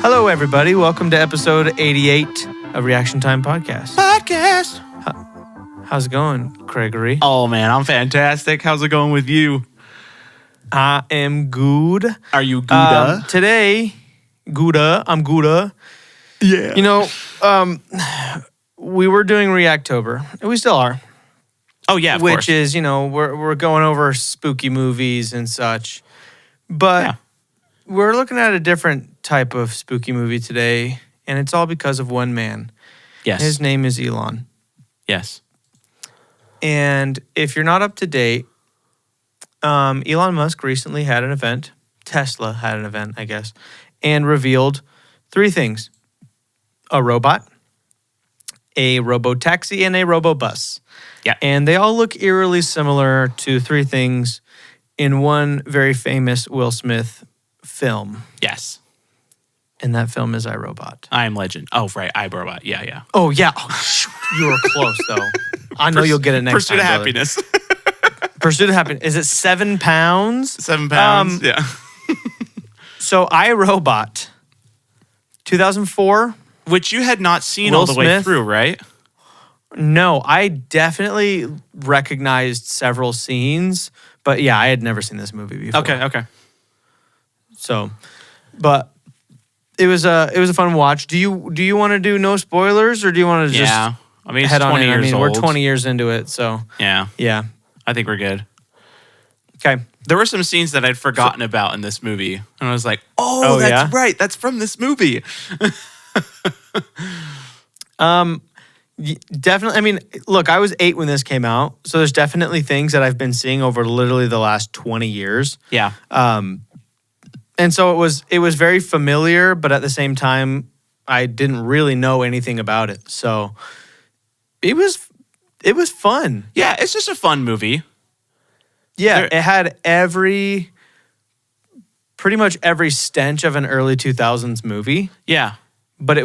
Hello, everybody. Welcome to episode 88 of Reaction Time Podcast. How's it going, Gregory? Oh, man, I'm fantastic. How's it going with you? I am good. Are you Gouda? Today, Gouda. I'm Gouda. Yeah. You know, we were doing Reactober, and we still are. Oh, yeah, of course. Which is, you know, we're going over spooky movies and such. But we're looking at a different type of spooky movie today, and it's all because of one man. Yes. His name is Elon. Yes. And if you're not up to date, Elon Musk recently had an event. Tesla had an event, I guess, and revealed three things: a robot, a robo-taxi, and a robo-bus. Yeah. And they all look eerily similar to three things in one very famous Will Smith film. Yes. And that film is iRobot. I Am Legend. Oh, right. iRobot. Yeah, yeah. Oh, yeah. Oh, shoot. You were close, though. I know you'll get it next Pursuit time. of Happiness. Pursuit of Happiness. Is it 7 pounds? 7 pounds. Yeah. So iRobot, 2004. Which you had not seen Will all the way Smith? through, right? No, I definitely recognized several scenes, but yeah, I had never seen this movie before. Okay. So, but it was a fun watch. Do you want to do no spoilers, or do you want to just Yeah. I mean, it's head 20 on in? years I mean, old. we're 20 years into it, so Yeah. yeah. I think we're good. Okay. There were some scenes that I'd forgotten about in this movie. And I was like, oh that's yeah? right. That's from this movie. Definitely. I mean, look, I was 8 when this came out, so there's definitely things that I've been seeing over literally the last 20 years. Yeah. And so it was very familiar, but at the same time, I didn't really know anything about it. So it was fun. Yeah, it's just a fun movie. Yeah, it had pretty much every stench of an early 2000s movie, Yeah. but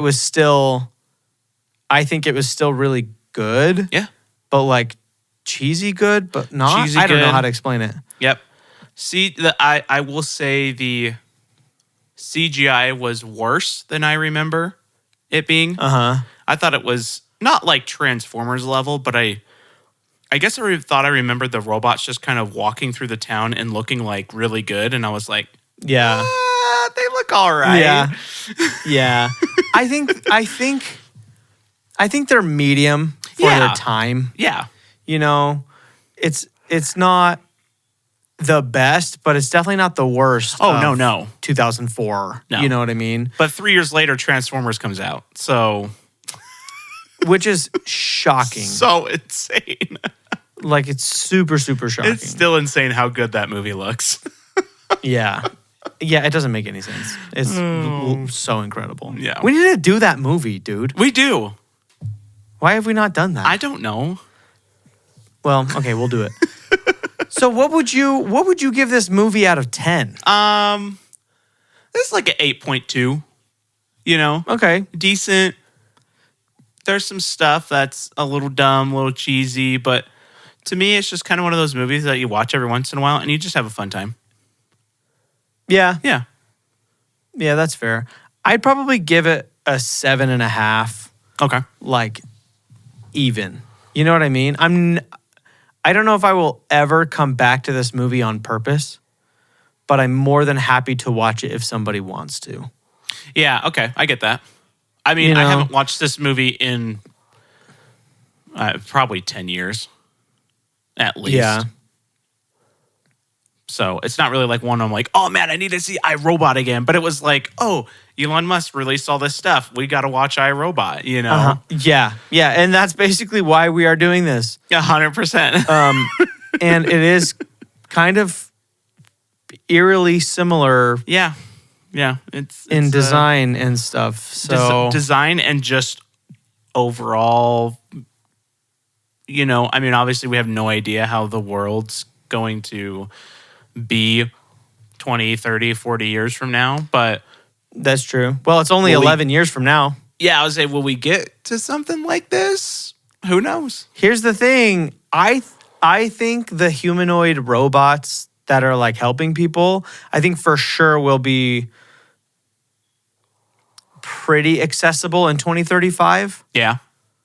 I think it was still really good. Yeah. But like cheesy good, but not. Cheesy I don't know good. how to explain it. Yep. See, I will say the CGI was worse than I remember it being. Uh-huh. I thought it was not like Transformers level, but I guess I thought I remembered the robots just kind of walking through the town and looking like really good, and I was like, Yeah. they look all right. Yeah. Yeah. I think they're medium for Yeah. their time. Yeah. You know, it's not the best, but it's definitely not the worst. Oh, of no. 2004. No. You know what I mean? But 3 years later, Transformers comes out. So Which is shocking. so insane. Like, it's super, super shocking. It's still insane how good that movie looks. Yeah. Yeah, it doesn't make any sense. It's so incredible. Yeah. We need to do that movie, dude. We do. Why have we not done that? I don't know. Well, okay, we'll do it. So what would you give this movie out of 10? It's like an 8.2. You know? Okay. Decent. There's some stuff that's a little dumb, a little cheesy, but to me, it's just kind of one of those movies that you watch every once in a while and you just have a fun time. Yeah. Yeah. Yeah, that's fair. I'd probably give it a 7.5, Okay. like even. You know what I mean? I don't know if I will ever come back to this movie on purpose, but I'm more than happy to watch it if somebody wants to. Yeah, okay. I get that. I mean, You know? I haven't watched this movie in probably 10 years, at least. Yeah. So it's not really like one I'm like, oh man, I need to see iRobot again. But it was like, oh, Elon Musk released all this stuff. We got to watch iRobot, you know? Uh-huh. Yeah. Yeah. And that's basically why we are doing this. 100%. And it is kind of eerily similar Yeah. It's in design and stuff. So design and just overall, you know, I mean, obviously we have no idea how the world's going to be 20, 30, 40 years from now, but that's true. Well, it's only 11 years from now. yeah, I would say, will we get to something like this? Who knows? Here's the thing. I think the humanoid robots that are like helping people, I think for sure will be pretty accessible in 2035. Yeah.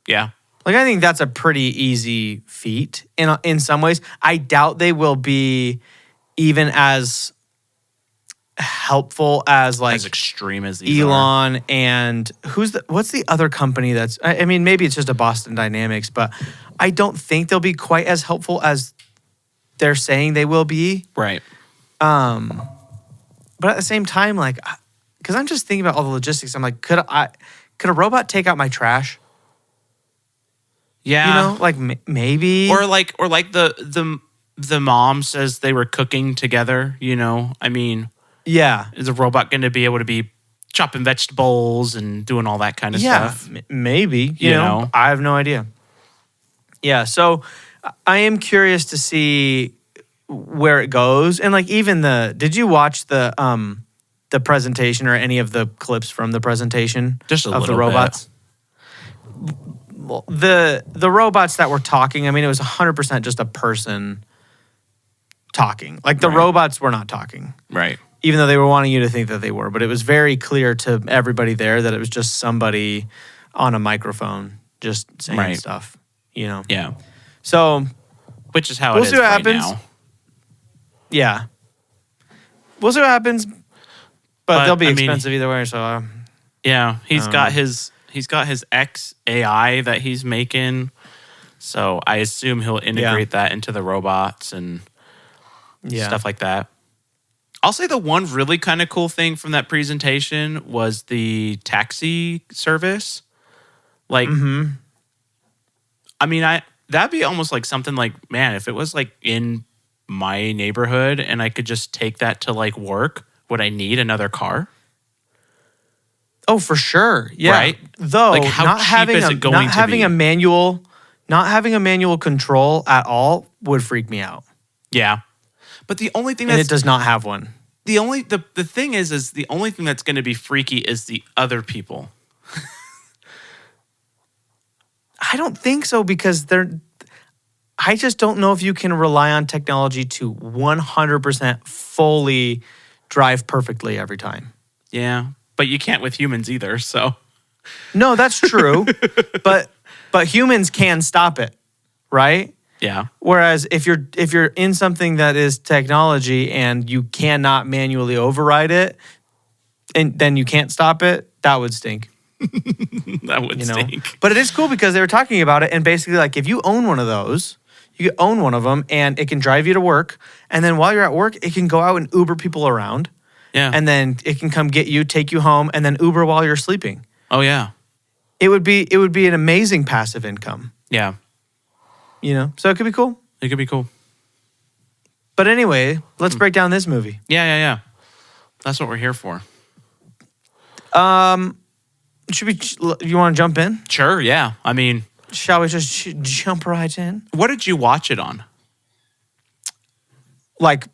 Like, I think that's a pretty easy feat in some ways. I doubt they will be even as helpful as like As extreme as these are. Elon and what's the other company that's, I mean, maybe it's just a Boston Dynamics, but I don't think they'll be quite as helpful as they're saying they will be. Right. But at the same time, like, because I'm just thinking about all the logistics. I'm like, could a robot take out my trash? Yeah. You know, like maybe. Or like the mom says they were cooking together, you know? I mean, Yeah. is a robot going to be able to be chopping vegetables and doing all that kind of stuff? Maybe. You You know, know? I have no idea. Yeah, so I am curious to see where it goes. And like even did you watch the presentation or any of the clips from the presentation Just a of the little robots? Well, the robots that were talking, I mean, it was 100% just a person talking. Like the Right. robots were not talking, Right. even though they were wanting you to think that they were. But it was very clear to everybody there that it was just somebody on a microphone just saying Right. stuff, you know? Yeah. So, Which is how We'll it is see what right happens. now. yeah. We'll see what happens. But they'll be I mean, expensive either way, so... Yeah, he's got know. his X AI that he's making. So I assume he'll integrate that into the robots and yeah. stuff like that. I'll say the one really kind of cool thing from that presentation was the taxi service. Like, Mm-hmm. I mean, that'd be almost like something like, man, if it was like in my neighborhood and I could just take that to like work, would I need another car? Oh, for sure. Yeah. Right? Though Like, how not cheap having is a, it going not to having be? a manual, not having a manual control at all would freak me out. Yeah. But the only thing And that's it does not have one. the thing is the only thing that's going to be freaky is the other people. I don't think so because I just don't know if you can rely on technology to 100% fully drive perfectly every time. Yeah, but you can't with humans either. So No, that's true. but humans can stop it, right? yeah, Whereas if you're in something that is technology and you cannot manually override it, and then you can't stop it, that would stink. that would You know, stink. but it is cool because they were talking about it, and basically, like, if you own one of those, you own one of them, and it can drive you to work, and then while you're at work, it can go out and Uber people around, Yeah. and then it can come get you, take you home, and then Uber while you're sleeping. Oh yeah. It would be an amazing passive income, Yeah. you know. So it could be cool. It could be cool. But anyway, let's break down this movie. Yeah. That's what we're here for. Should we? You want to jump in? Sure. Yeah. I mean, Shall we just jump right in? what did you watch it on? Like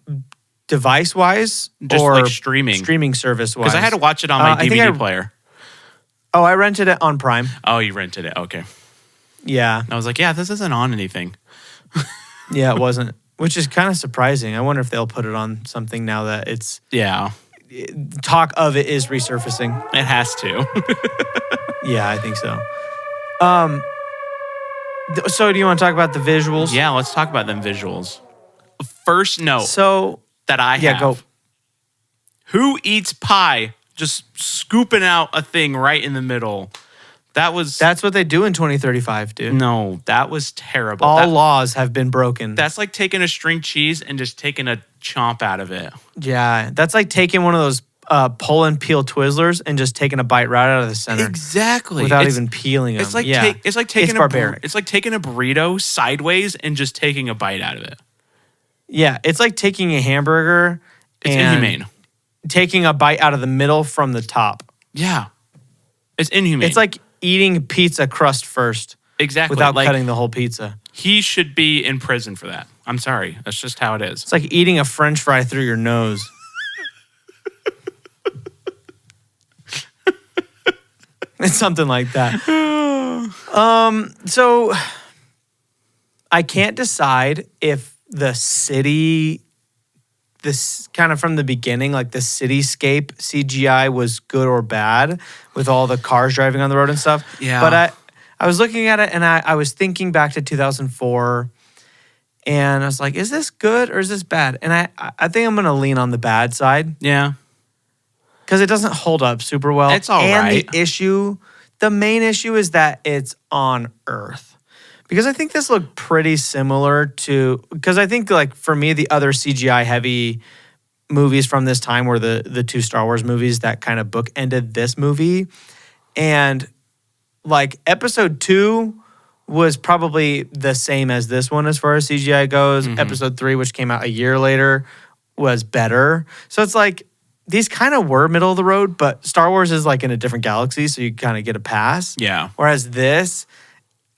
device wise, Just or like streaming service wise? Because I had to watch it on my I think DVD player. Oh, I rented it on Prime. Oh, you rented it. Okay. Yeah, I was like, yeah, this isn't on anything. yeah, it wasn't, which is kind of surprising. I wonder if they'll put it on something now that it's Yeah, talk of it is resurfacing. it has to. Yeah, I think so. So do you want to talk about the visuals? Yeah, let's talk about them visuals. First note So that I have. yeah, go. Who eats pie? Just scooping out a thing right in the middle. That's what they do in 2035, dude. No, that was terrible. All laws have been broken. That's like taking a string cheese and just taking a chomp out of it. Yeah, that's like taking one of those pull and peel Twizzlers and just taking a bite right out of the center Exactly. without even peeling them. It's like yeah. it's like taking barbaric. It's like taking a burrito sideways and just taking a bite out of it. Yeah, it's like taking a hamburger It's and inhumane. taking a bite out of the middle from the top. Yeah. It's inhumane. It's like eating pizza crust first exactly without like, cutting the whole pizza. He should be in prison for that. I'm sorry. That's just how it is. It's like eating a French fry through your nose. It's something like that. So I can't decide if the city this kind of from the beginning, like the cityscape CGI was good or bad with all the cars driving on the road and stuff. Yeah. But I was looking at it and I was thinking back to 2004 and I was like, is this good or is this bad? And I think I'm going to lean on the bad side. Yeah. Because it doesn't hold up super well. It's all and right. The main issue is that it's on Earth. Because I think this looked pretty similar to, because I think like for me, the other CGI heavy movies from this time were the two Star Wars movies that kind of bookended this movie. And like episode 2 was probably the same as this one as far as CGI goes. Mm-hmm. Episode 3, which came out a year later, was better. So it's like these kind of were middle of the road, but Star Wars is like in a different galaxy, so you kind of get a pass. Yeah. Whereas this,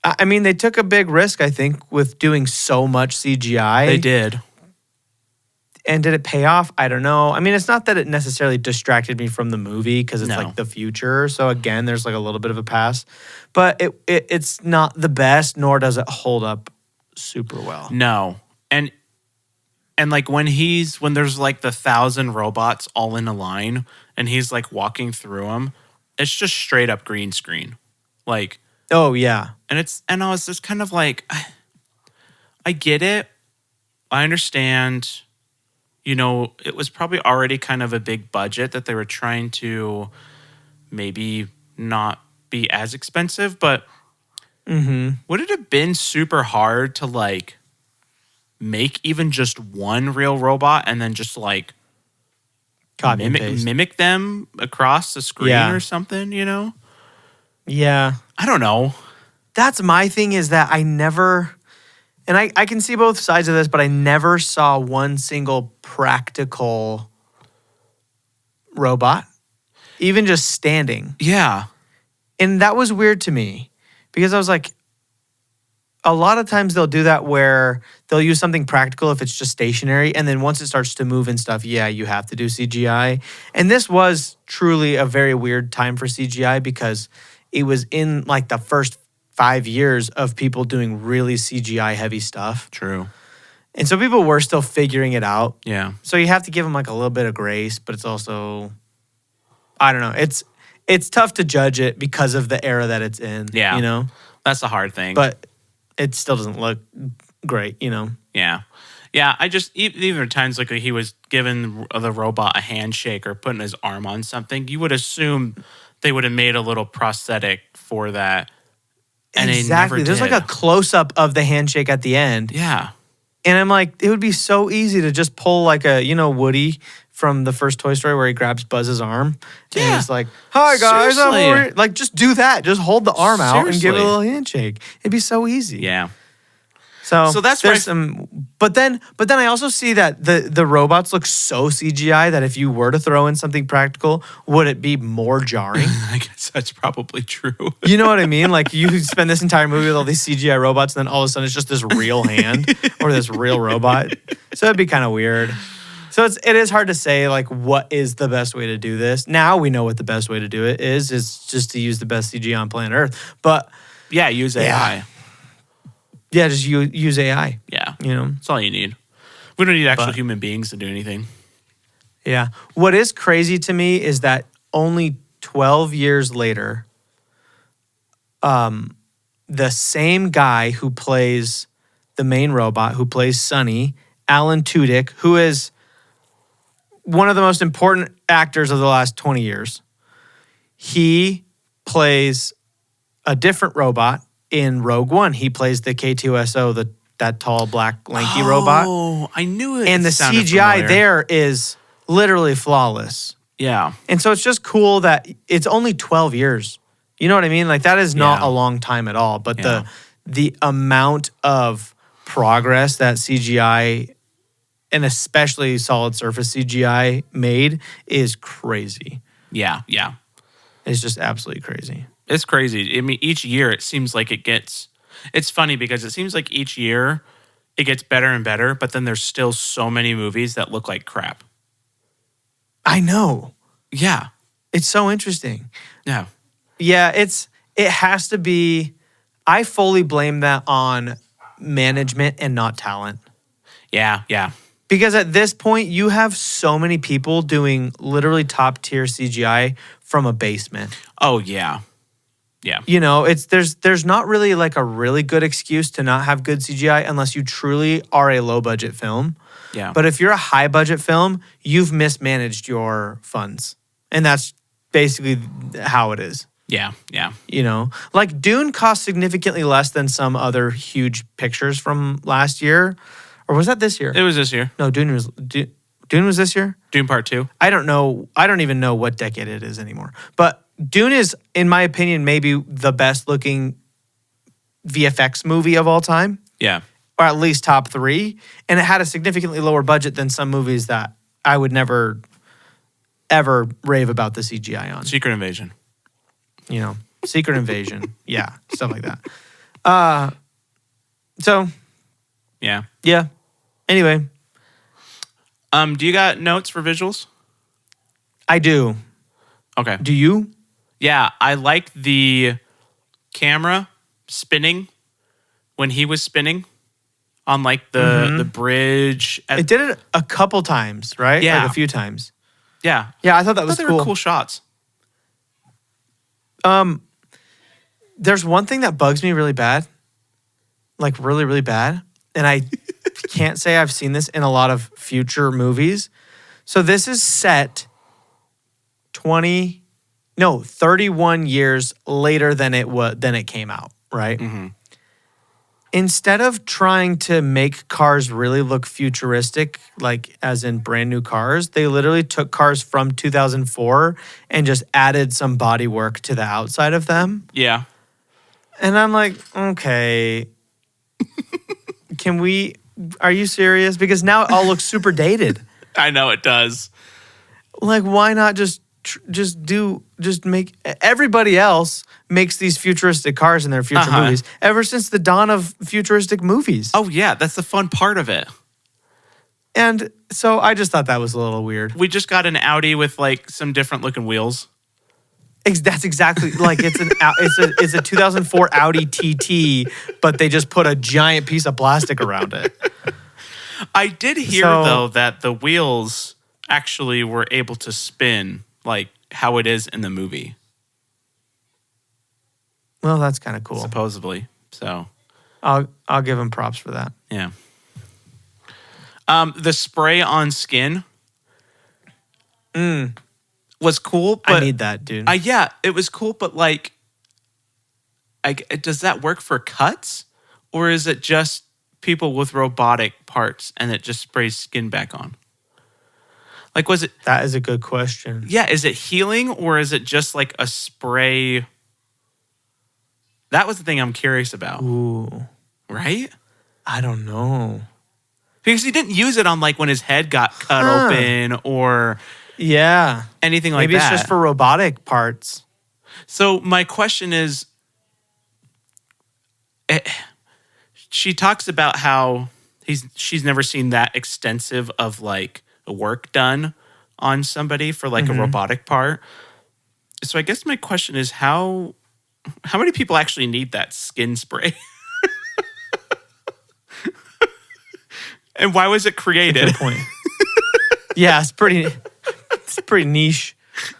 I mean, they took a big risk, I think, with doing so much CGI. They did. And did it pay off? I don't know. I mean, it's not that it necessarily distracted me from the movie because it's No. like the future. So again, there's like a little bit of a pass. But it's not the best, nor does it hold up super well. No. And like when there's like the 1,000 robots all in a line and he's like walking through them, it's just straight up green screen. Like, Oh, yeah. and I was just kind of like, I get it. I understand. You know, it was probably already kind of a big budget that they were trying to maybe not be as expensive, but would it have been super hard to like make even just one real robot and then just like Copy and paste. mimic them across the screen Yeah. or something, you know? Yeah. I don't know. That's my thing is that I never, and I can see both sides of this, but I never saw one single practical robot, even just standing. Yeah. And that was weird to me because I was like, a lot of times they'll do that where they'll use something practical if it's just stationary. And then once it starts to move and stuff, yeah, you have to do CGI. And this was truly a very weird time for CGI because it was in like the first 5 years of people doing really CGI heavy stuff. True. And so people were still figuring it out. Yeah. So you have to give them like a little bit of grace, but it's also, I don't know. It's tough to judge it because of the era that it's in. Yeah. You know? That's the hard thing. But it still doesn't look great, you know? Yeah. Yeah, I just, even times like he was giving the robot a handshake or putting his arm on something, you would assume they would have made a little prosthetic for that. And exactly. They never There's did. like a close-up of the handshake at the end. Yeah. And I'm like, it would be so easy to just pull like a, Woody from the first Toy Story where he grabs Buzz's arm. And Yeah. he's like, hi guys, I'm Seriously. over here. Like, just do that. Just hold the arm out and give it a Seriously. little handshake. It'd be so easy. Yeah. So that's there's right. some, but then I also see that the robots look so CGI that if you were to throw in something practical, would it be more jarring? I guess that's probably true. You know what I mean? Like you spend this entire movie with all these CGI robots, and then all of a sudden it's just this real hand or this real robot. So it'd be kind of weird. So it is hard to say like what is the best way to do this. Now we know what the best way to do it is just to use the best CGI on planet Earth. But Yeah, use AI. yeah, just use AI. Yeah. You know. That's all you need. We don't need actual But- human beings to do anything. Yeah. What is crazy to me is that only 12 years later, the same guy who plays the main robot, who plays Sonny, Alan Tudyk, who is one of the most important actors of the last 20 years, he plays a different robot in Rogue One. He plays the K2SO, that tall, black, lanky robot. Oh, I knew it. And the sounded CGI familiar. there is literally flawless. Yeah. And so it's just cool that it's only 12 years. You know what I mean? Like that is not Yeah. a long time at all. But Yeah. the amount of progress that CGI and especially solid surface CGI made is crazy. Yeah. Yeah. It's just absolutely crazy. It's crazy. I mean, each year it seems like it's funny because it seems like each year it gets better and better, but then there's still so many movies that look like crap. I know. Yeah. It's so interesting. Yeah. Yeah, it has to be. I fully blame that on management and not talent. Yeah. Yeah. Because at this point, you have so many people doing literally top tier CGI from a basement. Oh yeah. Yeah. You know, there's not really like a really good excuse to not have good CGI unless you truly are a low budget film. Yeah. But if you're a high budget film, you've mismanaged your funds. And that's basically how it is. Yeah. Yeah. You know, like Dune cost significantly less than some other huge pictures from last year. Or was that this year? It was this year. No, Dune was this year? Dune Part 2. I don't know. I don't even know what decade it is anymore. But Dune is, in my opinion, maybe the best looking VFX movie of all time, Yeah. or at least top 3. And it had a significantly lower budget than some movies that I would never, ever rave about the CGI on. Secret Invasion. You know, Secret Invasion. Yeah, stuff like that. So, Yeah. yeah. Anyway, Do you got notes for visuals? I do. Okay. Do you? Yeah, I like the camera spinning when he was spinning on like the bridge. It did it a couple times, right? Yeah. Like a few times. Yeah. Yeah, I thought that I was thought they cool. were cool shots. There's one thing that bugs me really bad. Like really, really bad. And I can't say I've seen this in a lot of future movies. So this is set 31 years later than it came out, right? Mm-hmm. Instead of trying to make cars really look futuristic, like as in brand new cars, they literally took cars from 2004 and just added some body work to the outside of them. Yeah. And I'm like, okay, are you serious? Because now it all looks super dated. I know it does. Like, why not just make everybody else makes these futuristic cars in their future movies ever since the dawn of futuristic movies. Oh yeah, that's the fun part of it. And so I just thought that was a little weird. We just got an Audi with like some different looking wheels. That's exactly like it's a 2004 Audi TT, but they just put a giant piece of plastic around it. I did hear though that the wheels actually were able to spin like how it is in the movie. Well, that's kind of cool. Supposedly. So I'll give him props for that. yeah. The spray on skin was cool, but I need that, dude. yeah, it was cool, but like, does that work for cuts, or is it just people with robotic parts and it just sprays skin back on? Like, was it? That is a good question. Yeah, is it healing or is it just like a spray? That was the thing I'm curious about. Ooh, Right? I don't know. Because he didn't use it on like when his head got cut open or Yeah, anything like maybe that. it's just for robotic parts. So my question is, she talks about how she's never seen that extensive of like work done on somebody for like a robotic part. So I guess my question is how many people actually need that skin spray? And why was it created? Good point. Yeah, it's pretty niche.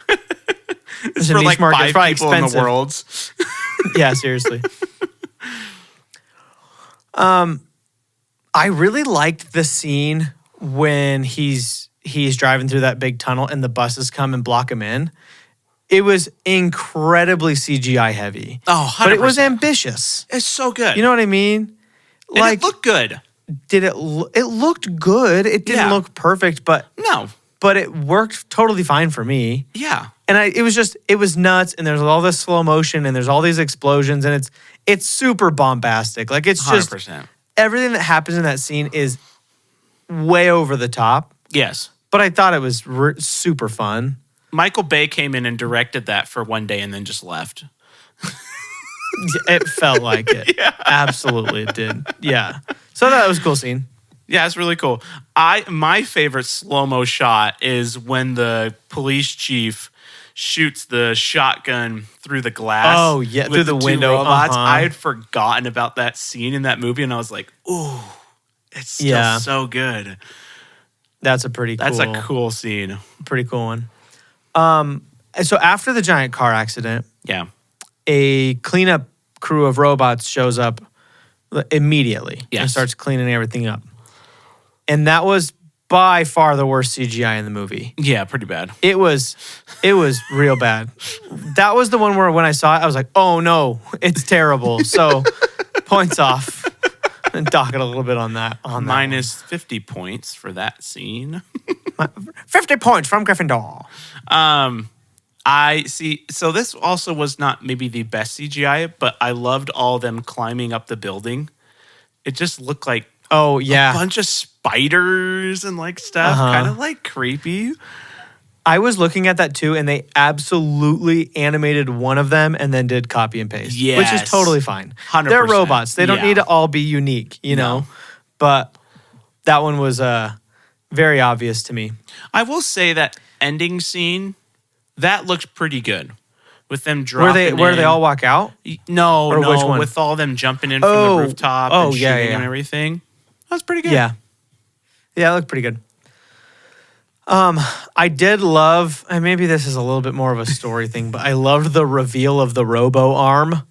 It's a for niche like market. It's 5 probably people in the expensive. world. Yeah, seriously. I really liked the scene when he's driving through that big tunnel and the buses come and block him in. It was incredibly CGI heavy. Oh, 100%. But it was ambitious. It's so good. You know what I mean? And it looked good. It looked good. It didn't look perfect, but No. it worked totally fine for me. Yeah. And it was nuts. And there's all this slow motion and there's all these explosions and it's super bombastic. Like it's just 100%. everything that happens in that scene is way over the top. Yes. But I thought it was super fun. Michael Bay came in and directed that for one day and then just left. It felt like it. Yeah. Absolutely, it did. Yeah. So that was a cool scene. Yeah, it's really cool. My favorite slow-mo shot is when the police chief shoots the shotgun through the glass. Oh, yeah, with through the two window. robots. Uh-huh. I had forgotten about that scene in that movie, and I was like, "Ooh, it's still so good." That's a pretty That's cool. a cool scene. Pretty cool one. And so after the giant car accident, Yeah. a cleanup crew of robots shows up immediately and Yes. starts cleaning everything up. And that was by far the worst CGI in the movie. Yeah, pretty bad. It was real bad. That was the one where when I saw it, I was like, oh no, it's terrible. So points off. And dock it a little bit on that. Minus 50 points for that scene. 50 points from Gryffindor. I see. So this also was not maybe the best CGI, but I loved all them climbing up the building. It just looked like Oh a yeah. bunch of spiders and like stuff, kind of like creepy. I was looking at that too, and they absolutely animated one of them and then did copy and paste, which Yes. is totally fine. 100%. They're robots; they don't Yeah. need to all be unique, you know. No. But that one was very obvious to me. I will say that ending scene that looked pretty good with them dropping. Where they in. all walk out? No, Or no, which one? with all them jumping in from Oh. the rooftop Oh, and yeah, shooting yeah. and everything. That was pretty good. Yeah, it looked pretty good. I did love, and maybe this is a little bit more of a story thing, but I loved the reveal of the robo arm.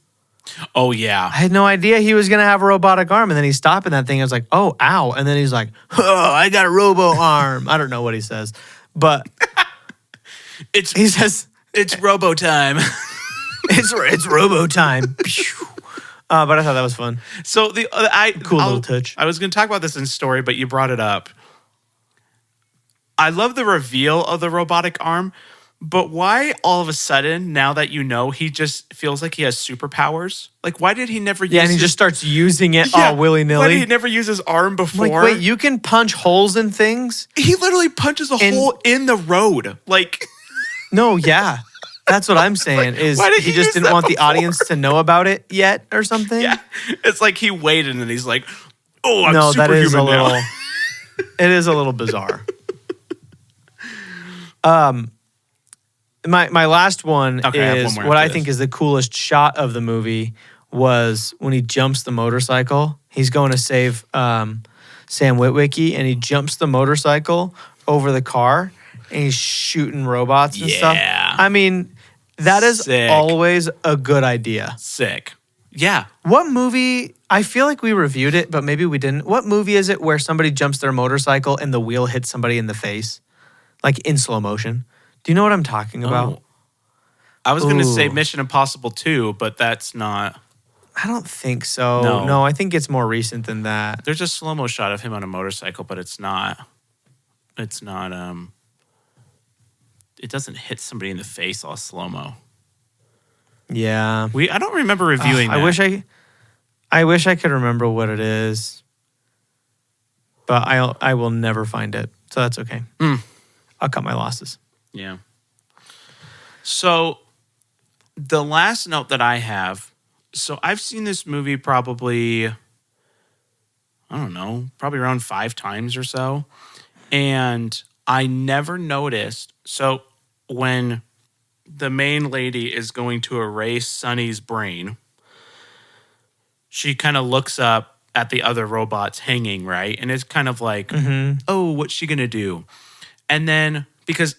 Oh yeah. I had no idea he was gonna have a robotic arm, and then he's stopping that thing. I was like, "Oh, ow!" And then he's like, "Oh, I got a robo arm." I don't know what he says, but he says, It's Robo time. "It's robo time." But I thought that was fun. So Cool little touch. I was going to talk about this in story, but you brought it up. I love the reveal of the robotic arm, but why all of a sudden, now that you know, he just feels like he has superpowers? Like, why did he never use Yeah, and he his- just starts using it Yeah, all willy Why did he nilly. never use his arm before? Like, wait, you can punch holes in things? He literally punches a hole in the road. Like, No, yeah. That's what I'm saying. Is why did he he just use didn't that want the before? audience to know about it yet or something? yeah, it's like he waited and he's like, "Oh, I'm No, that is a superhuman now." little. It is a little bizarre. My last one Okay, I have one is more what after I think this. is the coolest shot of the movie was when he jumps the motorcycle. He's going to save Sam Witwicky, and he jumps the motorcycle over the car, and he's shooting robots and stuff. Yeah. I mean, that is Sick. always a good idea. Sick. Yeah. What movie? I feel like we reviewed it, but maybe we didn't. What movie is it where somebody jumps their motorcycle and the wheel hits somebody in the face, like in slow motion? Do you know what I'm talking about? Oh. I was going to say Ooh. Mission Impossible 2, but that's not. I don't think so. No. No, I think it's more recent than that. There's a slow-mo shot of him on a motorcycle, but it's not. It doesn't hit somebody in the face all slow-mo. Yeah. I don't remember reviewing that. I wish I could remember what it is, but I will never find it. So that's okay. I'll cut my losses. Yeah. So the last note that I have, so I've seen this movie probably, I don't know, probably around 5 times or so. And I never noticed. So when the main lady is going to erase Sonny's brain, she kind of looks up at the other robots hanging, right? And it's kind of like, oh, what's she going to do? And then, because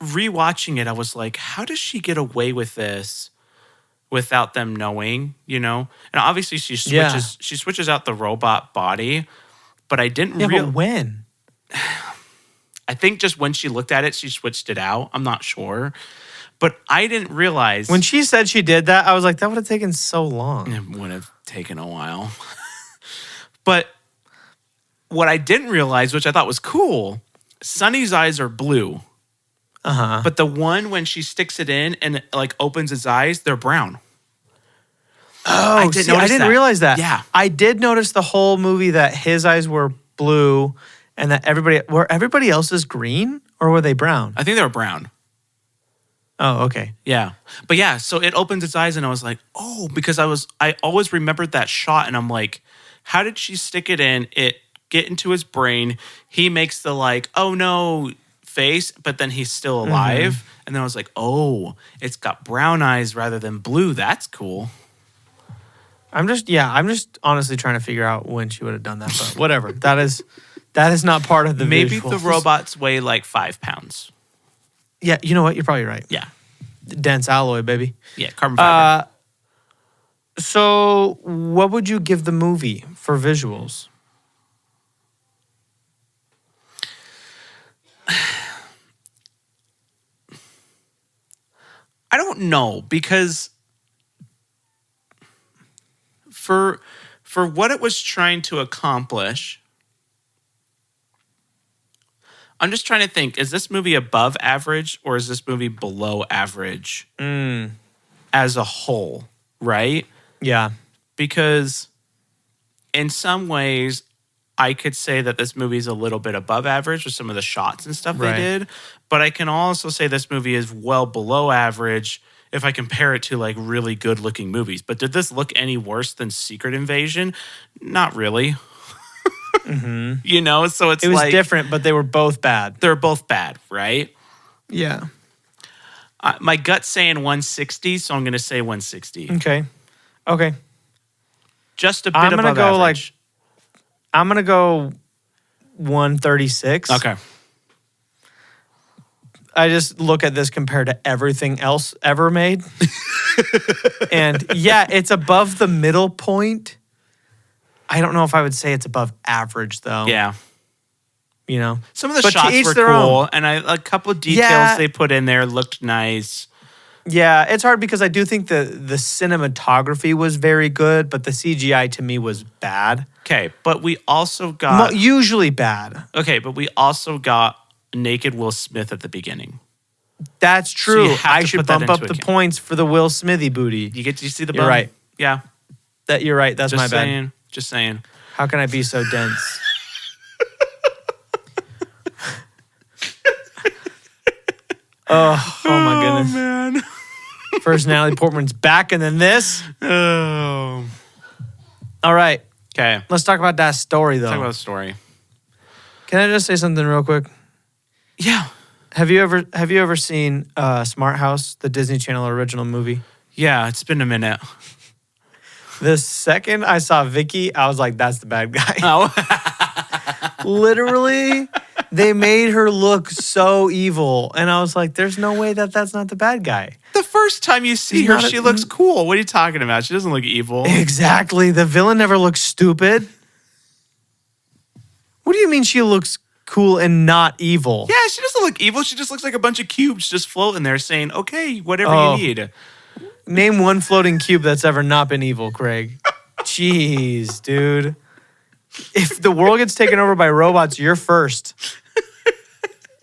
rewatching it, I was like, how does she get away with this without them knowing, you know? And obviously she switches out the robot body, but I didn't But when? I think just when she looked at it, she switched it out. I'm not sure. But I didn't realize. When she said she did that, I was like, that would have taken so long. It would have taken a while. But what I didn't realize, which I thought was cool, Sonny's eyes are blue. Uh-huh. But the one when she sticks it in and it, like opens his eyes, they're brown. Oh, I didn't realize that. Yeah. I did notice the whole movie that his eyes were blue and that everybody else's green, or were they brown? I think they were brown. Oh, okay. Yeah. But yeah, so it opens its eyes and I was like, oh, because I always remembered that shot and I'm like, how did she stick it in, it get into his brain, he makes the like, oh no face, but then he's still alive. And then I was like, oh, it's got brown eyes rather than blue. That's cool. I'm I'm just honestly trying to figure out when she would have done that, but whatever. That is not part of the Maybe visuals. the robots weigh like 5 pounds. Yeah, you know what? You're probably right. Yeah. Dense alloy, baby. Yeah, carbon fiber. So, what would you give the movie for visuals? I don't know, because for what it was trying to accomplish, I'm just trying to think, is this movie above average or is this movie below average as a whole, right? Yeah. Because in some ways, I could say that this movie is a little bit above average with some of the shots and stuff Right. they did. But I can also say this movie is well below average if I compare it to like really good looking movies. But did this look any worse than Secret Invasion? Not really. You know, so It was like different, but they were both bad. they're both bad, right? Yeah. My gut's saying 160, so I'm going to say 160. Okay. Just a bit I'm gonna above go average. I'm going to go 136. Okay. I just look at this compared to everything else ever made. And yeah, it's above the middle point. I don't know if I would say it's above average, though. Yeah. You know? Some of the But to shots each were their cool, own. and a couple of details Yeah. they put in there looked nice. Yeah, it's hard because I do think the cinematography was very good, but the CGI to me was bad. Okay, but we also got Usually bad. but we also got naked Will Smith at the beginning. That's you true. have to I put should that bump up into the account. points for the Will Smithy booty. You see the You're bum? right. Yeah. You're right. That's Just my bad. saying. Just saying. How can I be so dense? oh my goodness. man. First Natalie Portman's back and then this. Oh. All right. Okay. Let's talk about that story though. Talk about the story. Can I just say something real quick? Yeah. Have you ever seen Smart House, the Disney Channel original movie? Yeah, it's been a minute. The second I saw Vicky, I was like, that's the bad guy. Oh. Literally, they made her look so evil. And I was like, there's no way that's not the bad guy. The first time you see She's her, not a- she looks cool. What are you talking about? She doesn't look evil. Exactly. The villain never looks stupid. What do you mean she looks cool and not evil? Yeah, she doesn't look evil. She just looks like a bunch of cubes just floating there saying, okay, whatever Oh. you need. Name one floating cube that's ever not been evil, Craig. Jeez, dude. If the world gets taken over by robots, you're first.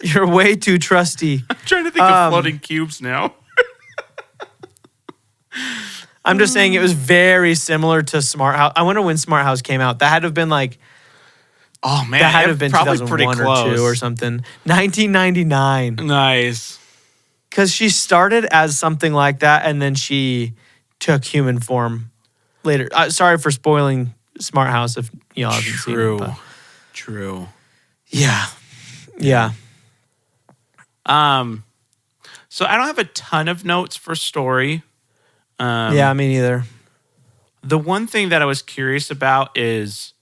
You're way too trusty. I'm trying to think of floating cubes now. I'm just saying it was very similar to Smart House. I wonder when Smart House came out. That had to have been like, Oh, man. that had to it have been probably 2001 pretty close. or 2 or something. 1999. Nice. Because she started as something like that and then she took human form later. Sorry for spoiling Smart House if y'all haven't seen it. But True. yeah. Yeah. So I don't have a ton of notes for story. Yeah, me neither. The one thing that I was curious about is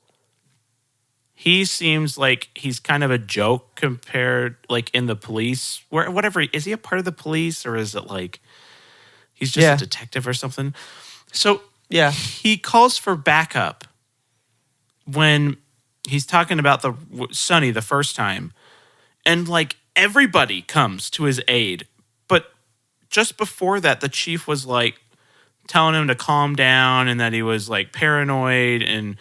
he seems like he's kind of a joke compared, like in the police, whatever. Is he a part of the police or is it like he's just Yeah. a detective or something? So Yeah. he calls for backup when he's talking about Sonny the first time, and like everybody comes to his aid. But just before that, the chief was like telling him to calm down and that he was like paranoid and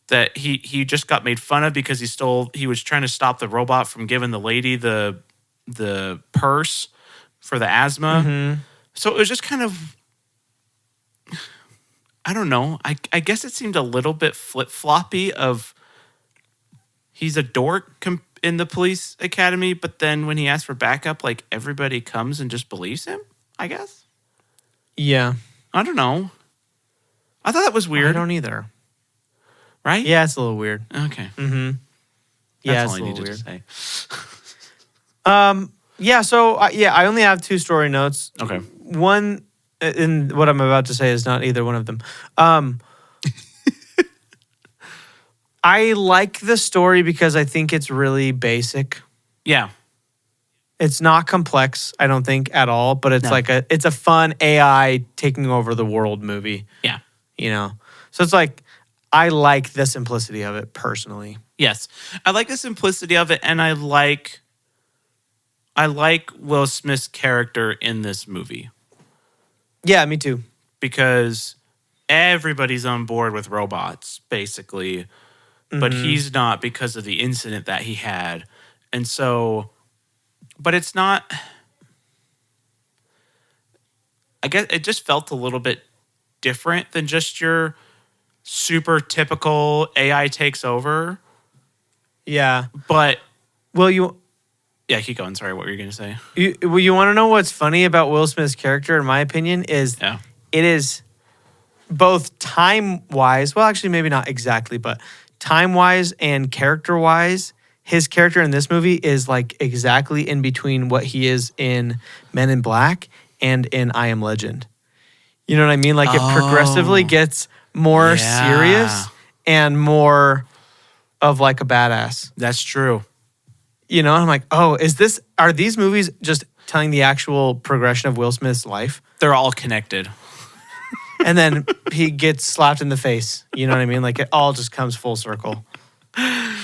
that he just got made fun of because he was trying to stop the robot from giving the lady the purse for the asthma. Mm-hmm. So it was just kind of, I don't know. I guess it seemed a little bit flip-floppy of he's a dork in the police academy, but then when he asks for backup, like everybody comes and just believes him, I guess. Yeah. I don't know. I thought that was weird. I don't either. Right? Yeah, it's a little weird. Okay. Mm-hmm. Yeah, That's it's all a I little needed weird. to say. Yeah, so I only have 2 story notes. Okay. One, and what I'm about to say is not either one of them. I like the story because I think it's really basic. Yeah. It's not complex, I don't think, at all, but it's No. like it's a fun AI taking over the world movie, Yeah. you know? So it's like, I like the simplicity of it personally. Yes. I like the simplicity of it, and I like Will Smith's character in this movie Yeah, me too. because everybody's on board with robots, basically, but he's not because of the incident that he had. And so, but it's not, I guess it just felt a little bit different than just your super typical AI takes over. Yeah. But Well, you yeah, keep going. Sorry, what were you going to say? you want to know what's funny about Will Smith's character, in my opinion, is Yeah. it is both time-wise, well, actually, maybe not exactly, but time-wise and character-wise, his character in this movie is like exactly in between what he is in Men in Black and in I Am Legend. You know what I mean? Like it progressively gets more Yeah. serious and more of like a badass. That's true. You know, I'm like, oh, are these movies just telling the actual progression of Will Smith's life? They're all connected. And then he gets slapped in the face. You know what I mean? Like it all just comes full circle. Kind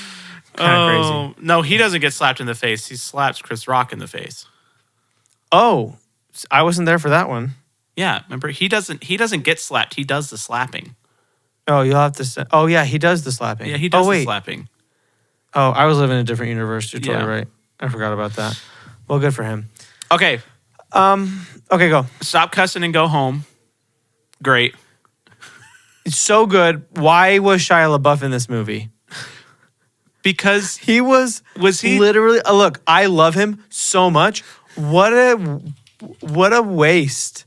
of crazy. No, he doesn't get slapped in the face. He slaps Chris Rock in the face. Oh, I wasn't there for that one. Yeah, remember he doesn't get slapped. He does the slapping. Oh, you'll have to say. Oh, yeah, he does the slapping. Yeah, he does oh, wait. the slapping. Oh, I was living in a different universe. You're totally Yeah. right. I forgot about that. Well, good for him. Okay, Okay, go. stop cussing and go home. Great. It's so good. Why was Shia LaBeouf in this movie? Because He was he literally look, I love him so much. What a waste.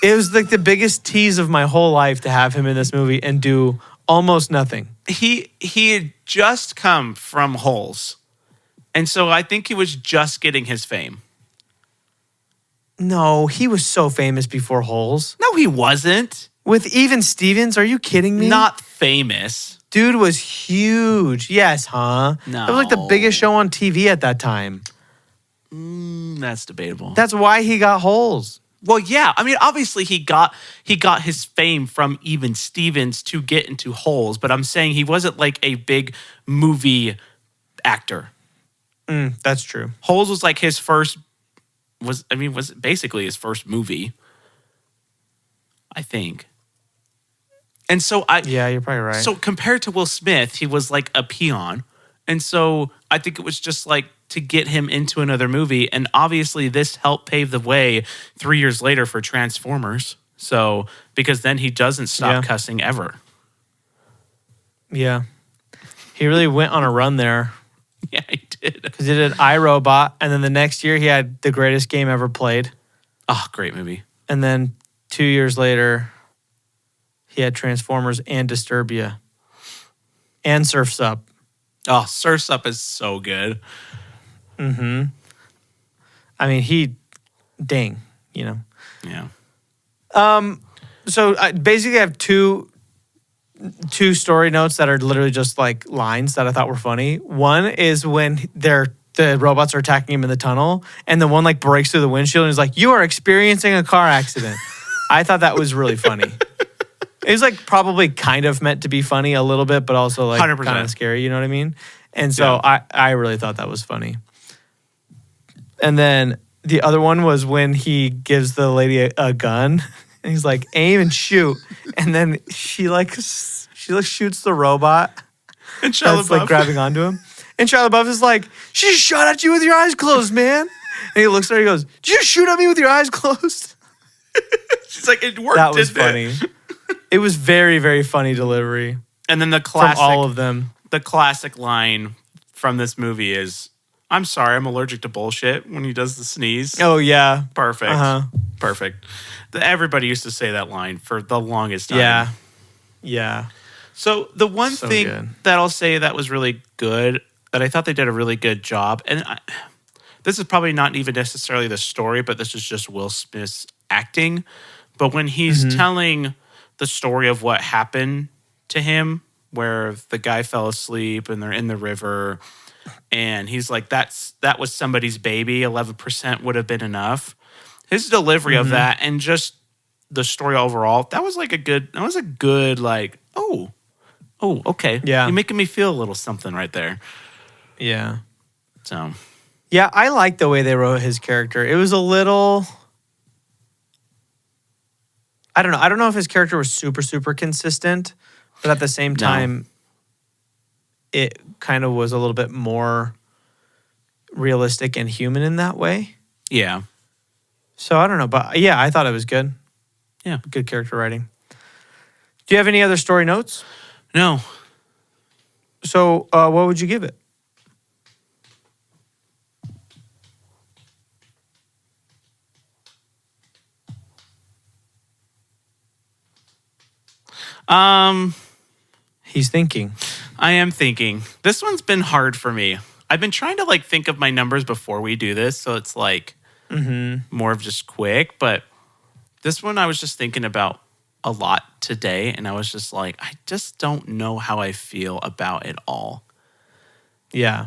It was like the biggest tease of my whole life to have him in this movie and do almost nothing. he had just come from Holes. And so I think he was just getting his fame. No, he was so famous before Holes. No, he wasn't. With Even Stevens, are you kidding me? Not famous. Dude was huge. Yes, huh? No. It was like the biggest show on TV at that time. That's debatable. That's why he got Holes. Well, yeah. I mean, obviously he got his fame from Even Stevens to get into Holes, but I'm saying he wasn't like a big movie actor. That's true. Holes was like his first was basically his first movie, I think. And so Yeah, you're probably right. So compared to Will Smith, he was like a peon. And so I think it was just like to get him into another movie. And obviously this helped pave the way 3 years later for Transformers. So because then he doesn't stop cussing ever. Yeah. He really went on a run there. Yeah, he did. Because he did iRobot, and then the next year he had The Greatest Game Ever Played. Oh, great movie. And then 2 years later, he had Transformers and Disturbia. And Surf's Up. Oh, Surf's Up is so good. I mean, dang, you know. Yeah. So basically I have two story notes that are literally just like lines that I thought were funny. One is when the robots are attacking him in the tunnel, and the one like breaks through the windshield and is like, "You are experiencing a car accident." I thought that was really funny. It was like probably kind of meant to be funny a little bit, but also like 100%. kind of scary. You know what I mean? And so I really thought that was funny. And then the other one was when he gives the lady a gun. And he's like, aim and shoot. And then she shoots the robot And Shia that's like LaBeouf. grabbing onto him. And Shia LaBeouf is like, she shot at you with your eyes closed, man. And he looks at her, he goes, did you shoot at me with your eyes closed? She's like, it worked. That was didn't funny. it? It was very, very funny delivery And then the from classic, all of them. the classic line from this movie is, "I'm sorry, I'm allergic to bullshit." When he does the sneeze. Oh, yeah. Perfect. Uh-huh. Perfect. Everybody used to say that line for the longest time. Yeah. Yeah. So the one So thing good. that I'll say that was really good, that I thought they did a really good job, and this is probably not even necessarily the story, but this is just Will Smith's acting. But when he's telling the story of what happened to him where the guy fell asleep and they're in the river, and he's like, that was somebody's baby. 11% would have been enough. His delivery of that and just the story overall, that was a good like, oh, okay. Yeah. You're making me feel a little something right there. Yeah. So Yeah, I like the way they wrote his character. It was a little, I don't know. I don't know if his character was super, super consistent, but at the same time, it kind of was a little bit more realistic and human in that way. yeah. So I don't know, but yeah, I thought it was good. Yeah. Good character writing. Do you have any other story notes? No. So what would you give it? He's thinking. I am thinking. This one's been hard for me. I've been trying to like think of my numbers before we do this, so it's like more of just quick. But this one I was just thinking about a lot today, and I was just like, I just don't know how I feel about it all. Yeah.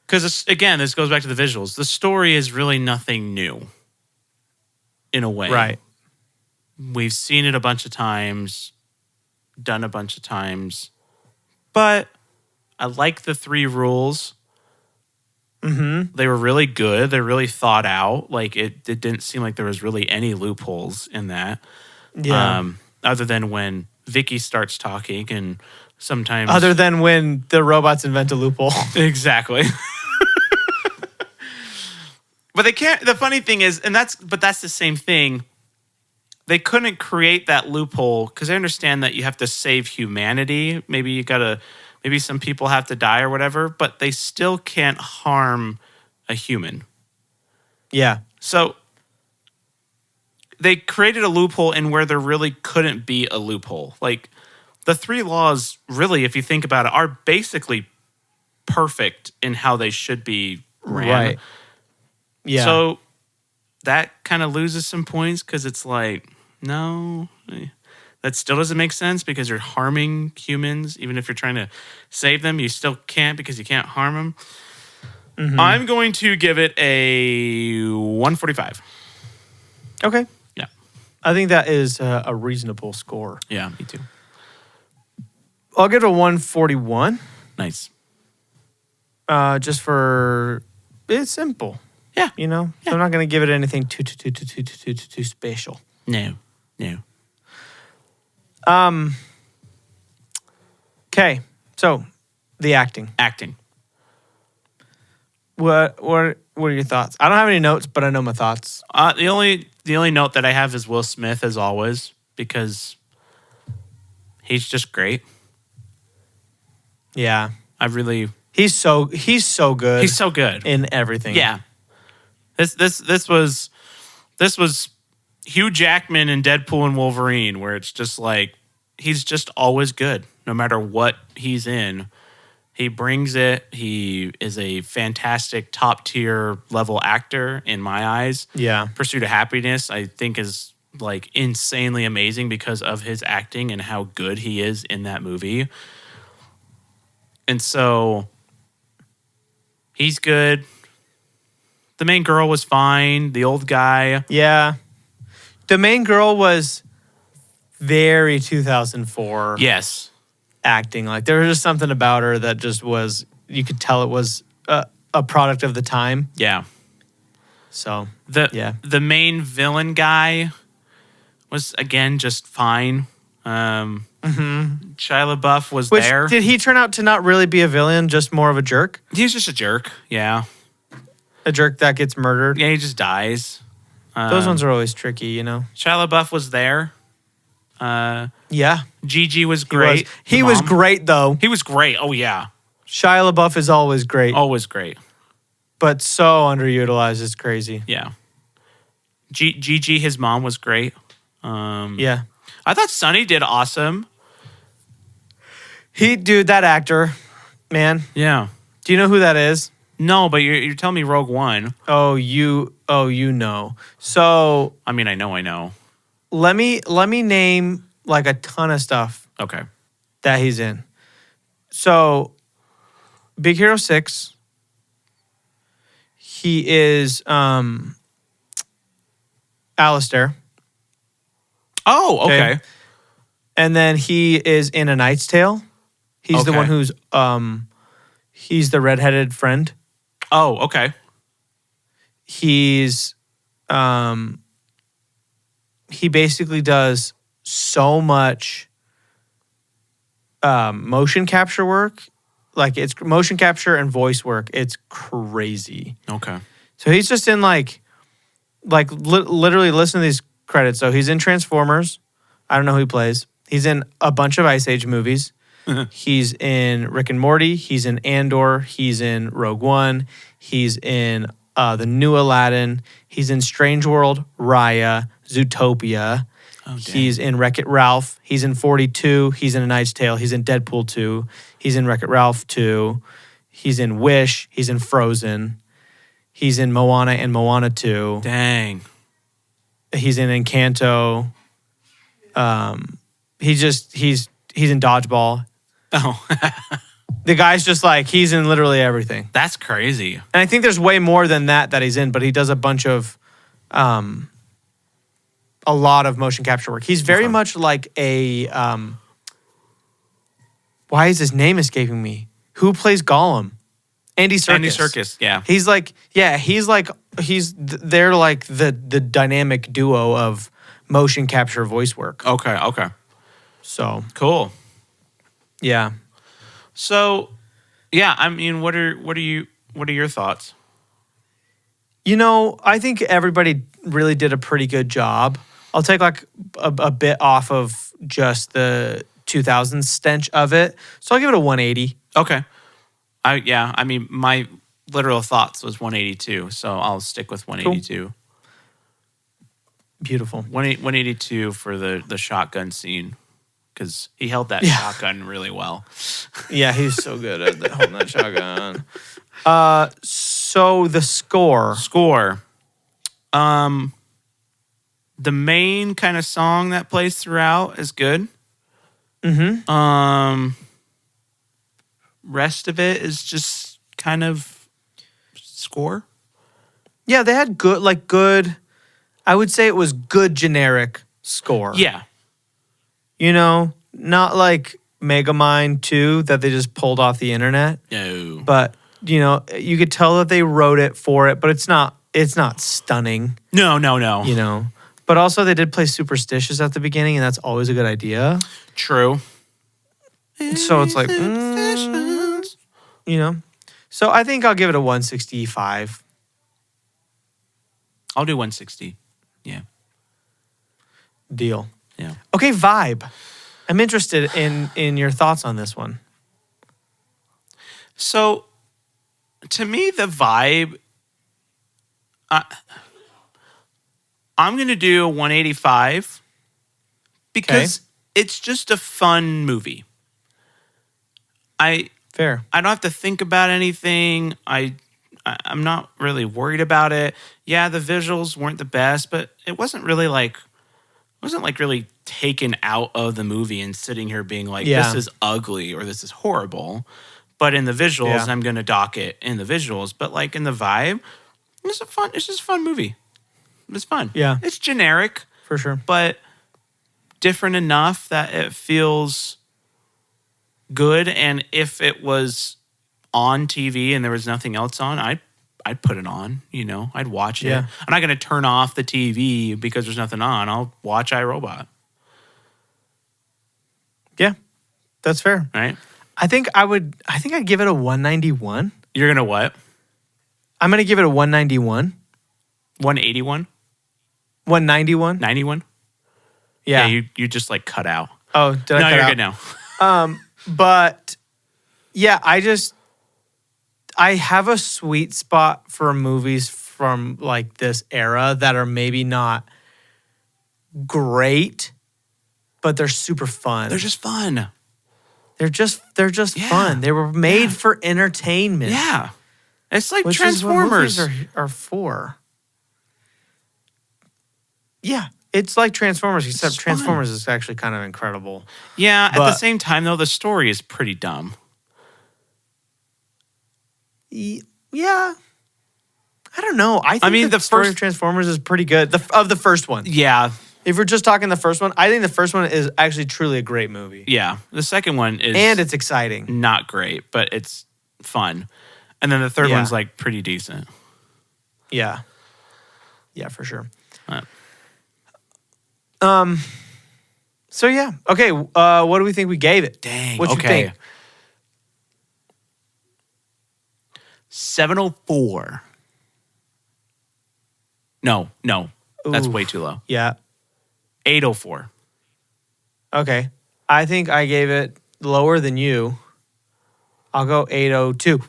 Because again, this goes back to the visuals. The story is really nothing new, in a way. Right. We've seen it a bunch of times, done a bunch of times, but I like the 3 rules. They were really good. They're really thought out. Like it didn't seem like there was really any loopholes in that. Yeah. Other than when Vicky starts talking, and sometimes Other than when the robots invent a loophole. exactly. But they can't. The funny thing is, that's the same thing. They couldn't create that loophole because I understand that you have to save humanity. Maybe some people have to die or whatever, but they still can't harm a human. Yeah. So they created a loophole in where there really couldn't be a loophole. Like the 3 laws, really, if you think about it, are basically perfect in how they should be ran. Right. Yeah. So that kind of loses some points because it's like, no, that still doesn't make sense because you're harming humans. Even if you're trying to save them, you still can't because you can't harm them. I'm going to give it a 145. Okay. Yeah. I think that is a reasonable score. Yeah, me too. I'll give it a 141. Nice. Just for, it's simple. Yeah. You know? Yeah. So I'm not going to give it anything too special. No. Okay. So, the acting. Acting. What are your thoughts? I don't have any notes, but I know my thoughts. The only note that I have is Will Smith, as always, because he's just great. Yeah. He's so good. He's so good in everything. Yeah. This was Hugh Jackman in Deadpool and Wolverine, where it's just like he's just always good, no matter what he's in. He brings it. He is a fantastic top tier level actor in my eyes. Yeah. Pursuit of Happiness, I think, is like insanely amazing because of his acting and how good he is in that movie. And so he's good. The main girl was fine. The old guy. Yeah. The main girl was very 2004. Yes. Acting. Like there was just something about her that just was, you could tell it was a product of the time. Yeah. So, the main villain guy was, again, just fine. Shia LaBeouf was there. Did he turn out to not really be a villain, just more of a jerk? He's just a jerk, yeah. A jerk that gets murdered? Yeah, he just dies. Those ones are always tricky, you know? Shia LaBeouf was there. Yeah. Gigi was great. He was great, though. He was great. Oh, yeah. Shia LaBeouf is always great. Always great. But so underutilized, it's crazy. Yeah. Gigi, his mom, was great. Yeah. I thought Sonny did awesome. Dude, that actor, man. Yeah. Do you know who that is? No, but you're telling me Rogue One. You know. So I mean, I know. let me name like a ton of stuff Okay. that he's in. So Big Hero 6, he is Alistair. Oh, okay. Okay. And then he is in A Knight's Tale. He's the Okay. one who's he's the redheaded friend. Oh, okay. He's he basically does so much motion capture work. Like it's motion capture and voice work. It's crazy. Okay. So he's just in literally listen to these credits. So he's in Transformers. I don't know who he plays. He's in a bunch of Ice Age movies. He's in Rick and Morty. He's in Andor. He's in Rogue One. He's in the new Aladdin. He's in Strange World, Raya, Zootopia. Oh, dang. He's in Wreck-It Ralph. He's in 42. He's in A Knight's Tale. He's in Deadpool 2. He's in Wreck-It Ralph 2. He's in Wish. He's in Frozen. He's in Moana and Moana 2. Dang. He's in Encanto. He's in Dodgeball. Oh, The guy's just like, he's in literally everything. that's crazy. And I think there's way more than that he's in, but he does a bunch of, a lot of motion capture work. He's very much like a, why is his name escaping me? Who plays Gollum? Andy Serkis. Andy Serkis, yeah. They're like the dynamic duo of motion capture voice work. Okay. So, Cool. yeah. So, yeah, I mean, what are your thoughts? I think everybody really did a pretty good job. I'll take like a bit off of just the 2000s stench of it. So I'll give it a 180. Okay. I mean, my literal thoughts was 182, so I'll stick with 182. Cool. Beautiful. 182 for the shotgun scene, because he held that shotgun really well. Yeah, he's so good at holding that shotgun. So the score. The main kind of song that plays throughout is good. Mm-hmm. Rest of it is just kind of score. Yeah, they had good. I would say it was good generic score. Yeah. Not like Megamind 2 that they just pulled off the internet. No. But, you could tell that they wrote it for it, but it's not stunning. No. But also they did play Superstitious at the beginning, and that's always a good idea. True. So it's like, So I think I'll give it a 165. I'll do 160. Yeah. Deal. Yeah. Okay, vibe. I'm interested in your thoughts on this one. So, to me, the vibe, I'm going to do 185 because it's just a fun movie. Fair. I don't have to think about anything. I'm not really worried about it. Yeah, the visuals weren't the best, but it wasn't really really taken out of the movie and sitting here being like, this is ugly or this is horrible. But in the visuals, I'm going to dock it in the visuals. But like in the vibe, it's just a fun movie. It's fun. Yeah. It's generic. For sure. But different enough that it feels good. And if it was on TV and there was nothing else on, I'd put it on, I'd watch it. Yeah. I'm not going to turn off the TV because there's nothing on. I'll watch iRobot. Yeah. That's fair. Right? I think I'd give it a 191. You're going to what? I'm going to give it a 191. 181? 191. 91? Yeah. You just like cut out. Oh, did I cut you're out? good now. But yeah, I have a sweet spot for movies from like this era that are maybe not great, but they're super fun. They're just fun. They're just fun. They were made for entertainment. Yeah. It's like Which Transformers. is what movies are for. Yeah, it's like Transformers, except It's fun. Transformers is actually kind of incredible. Yeah, at But- the same time though, the story is pretty dumb. Yeah. I don't know. I think the story of Transformers is pretty good. Of the first one. Yeah. If we're just talking the first one, I think the first one is actually truly a great movie. Yeah. The second one is... And it's exciting. Not great, but it's fun. And then the third one's like pretty decent. Yeah. Yeah, for sure. So yeah. Okay. What do we think we gave it? Dang. What you think? 704. No. That's way too low. Yeah. 804. Okay. I think I gave it lower than you. I'll go 802.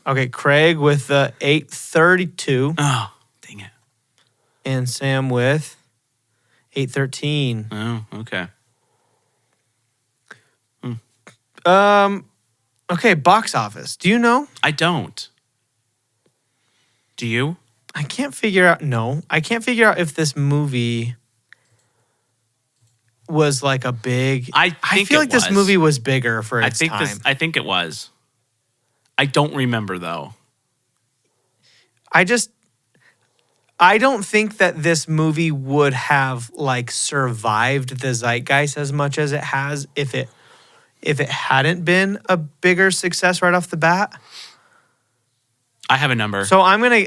Okay, Craig with the 832. Oh, dang it. And Sam with 813. Oh, okay. Okay, box office. Do you know? I don't. Do you? I can't figure out. No, I can't figure out if this movie was like a big. I feel like this movie was bigger for its time. I think it was. I don't remember though. I don't think that this movie would have like survived the zeitgeist as much as it has if it hadn't been a bigger success right off the bat. I have a number. So I'm gonna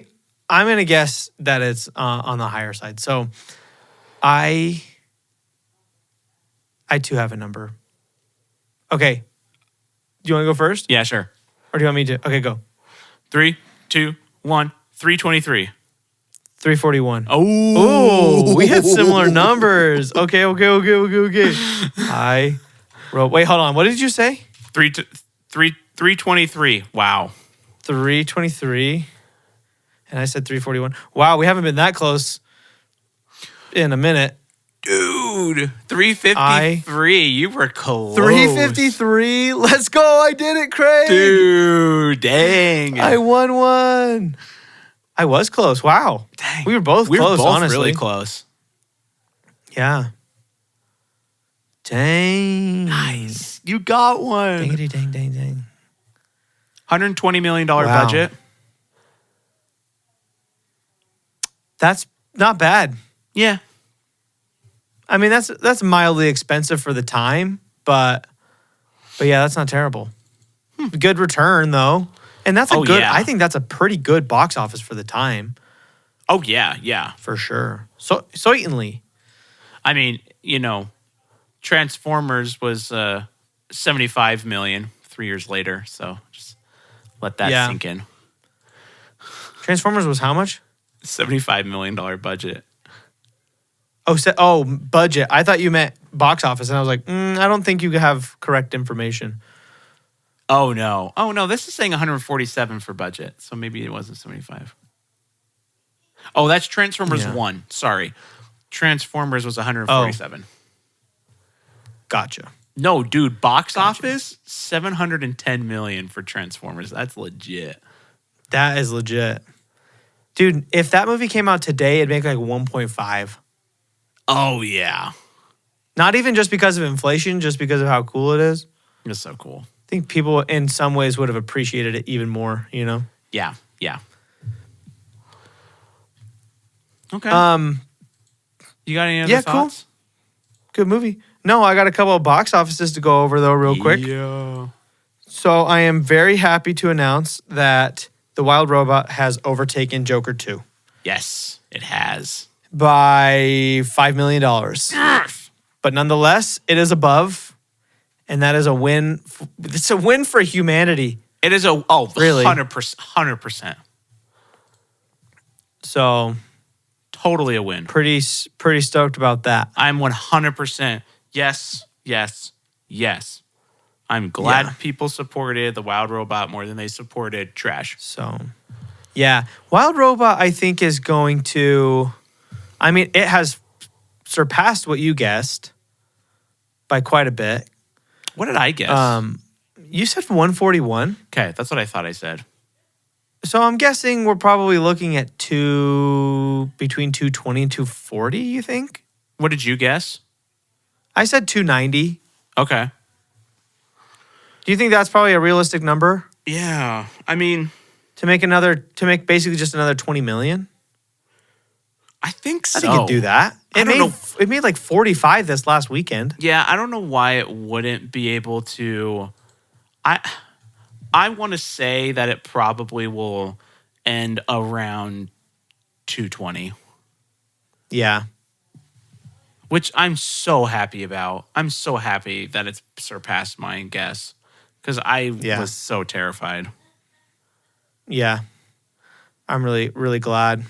guess that it's on the higher side. So I too have a number. Okay. Do you want to go first? Yeah, sure. Or do you want me to? Okay, go. 3, 2, 1. 323. 341. Oh, we had similar numbers. Okay. I wrote. Wait, hold on. What did you say? 323. Wow. 323. And I said 341. Wow, we haven't been that close in a minute. Dude, 353. You were close. 353. Let's go. I did it, Craig. Dude, dang. I won one. I was close. Wow. Dang. We were both close, honestly. Really close. Yeah. Dang. Nice. You got one. Dangity dang. $120 million budget. That's not bad. Yeah. I mean, that's mildly expensive for the time, but yeah, that's not terrible. Good return though, and that's a good. Yeah. I think that's a pretty good box office for the time. Oh yeah, for sure. So certainly. I mean, Transformers was 75 million 3 years later, so just let that sink in. Transformers was how much? $75 million budget. Budget. I thought you meant box office, and I was like, I don't think you have correct information. Oh no. This is saying 147 for budget, so maybe it wasn't 75. Oh, that's Transformers 1. Sorry. Transformers was 147. Gotcha. No, dude, box office, 710 million for Transformers. That's legit. That is legit. Dude, if that movie came out today, it'd make like 1.5. Oh, yeah. Not even just because of inflation, just because of how cool it is. It's so cool. I think people in some ways would have appreciated it even more, Yeah. Okay. You got any other thoughts? Cool. Good movie. No, I got a couple of box offices to go over though real quick. Yeah. So I am very happy to announce that The Wild Robot has overtaken Joker 2. Yes, it has. By $5 million. But nonetheless, it is above, and that is a win. It's a win for humanity. It is really 100%. So totally a win. Pretty stoked about that. I'm 100%. Yes. I'm glad people supported The Wild Robot more than they supported trash. So, yeah. Wild Robot, I think, is going to... I mean, it has surpassed what you guessed by quite a bit. What did I guess? You said 141. Okay, that's what I thought I said. So I'm guessing we're probably looking at between 220 and 240, you think? What did you guess? I said 290. Okay. Do you think that's probably a realistic number? Yeah. I mean, to make basically just another 20 million. I think so. I think it'd do that. I don't know. It made like 45 this last weekend. Yeah, I don't know why it wouldn't be able to. I want to say that it probably will end around 220. Yeah. Which I'm so happy about. I'm so happy that it's surpassed my guess because I was so terrified. Yeah. I'm really, really glad.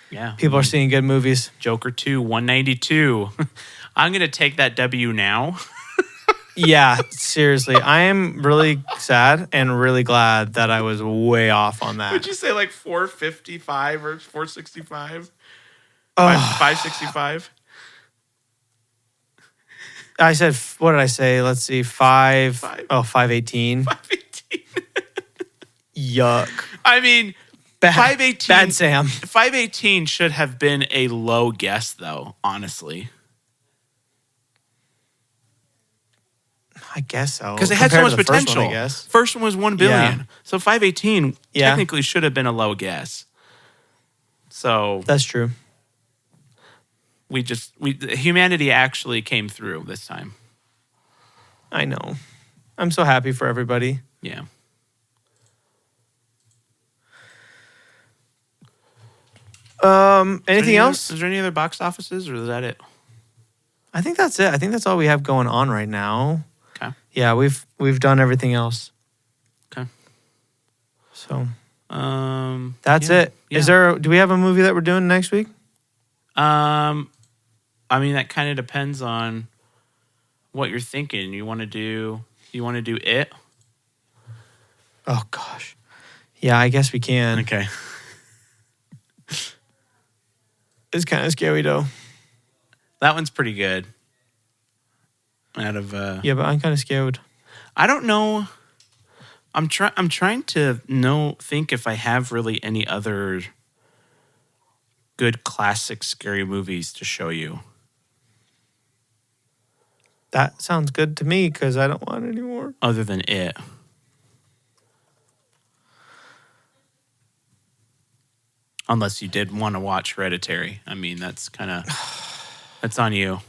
Yeah. People are seeing good movies. Joker 2, 192. I'm going to take that W now. Yeah, seriously. I am really sad and really glad that I was way off on that. Would you say like 455 or 465? Oh. 565? I said, what did I say? Let's see. 518. 518. Yuck. I mean, Bad, 518. Bad Sam. 518 should have been a low guess, though, honestly. I guess so. Because it had so much potential. First one, I guess. First one was 1 billion. Yeah. So 518 technically should have been a low guess. So that's true. Humanity actually came through this time. I know. I'm so happy for everybody. Yeah. Anything else? Is there any other box offices, or is that it? I think that's it. I think that's all we have going on right now. Okay. Yeah, we've done everything else. Okay. So, that's it. Yeah. Do we have a movie that we're doing next week? I mean, that kind of depends on what you're thinking. You want to do it? Oh gosh. Yeah, I guess we can. Okay. It's kind of scary though. That one's pretty good. Yeah, but I'm kind of scared. I don't know. I'm trying to think if I have really any other good classic scary movies to show you. That sounds good to me because I don't want any more. Other than it. Unless you did want to watch Hereditary. I mean, that's on you.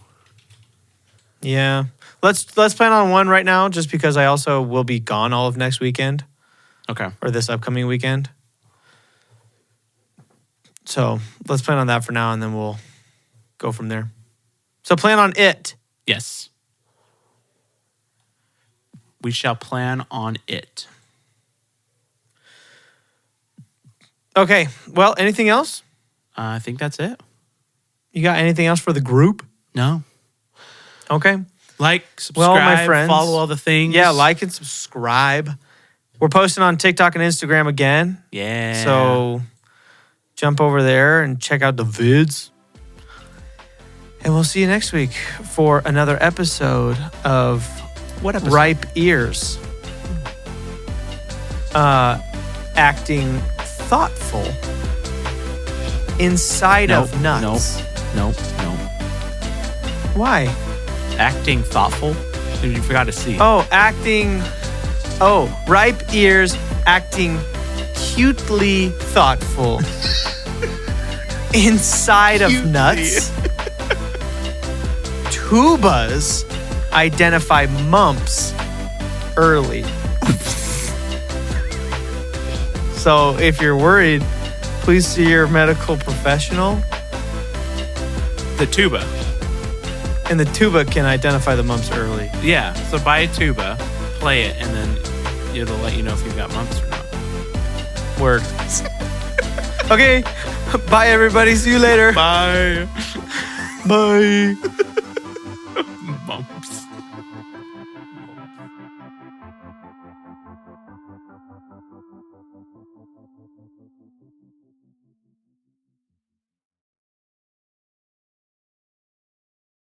Yeah. Let's plan on one right now just because I also will be gone all of next weekend. Okay. Or this upcoming weekend. So let's plan on that for now and then we'll go from there. So plan on it. Yes. We shall plan on it. Okay. Well, anything else? I think that's it. You got anything else for the group? No. Okay. Like, subscribe, my friends, follow all the things. Yeah, like and subscribe. We're posting on TikTok and Instagram again. Yeah. So jump over there and check out the vids. And we'll see you next week for another episode of What episode? Ripe Ears. Acting thoughtful inside of nuts. Nope. Why? Acting thoughtful? You forgot to see. Ripe Ears acting cutely thoughtful inside of nuts. Tubas identify mumps early. So if you're worried, please see your medical professional. The tuba. And the tuba can identify the mumps early. Yeah. So buy a tuba, play it, and then it'll let you know if you've got mumps or not. Word. Okay. Bye, everybody. See you later. Bye. Bye.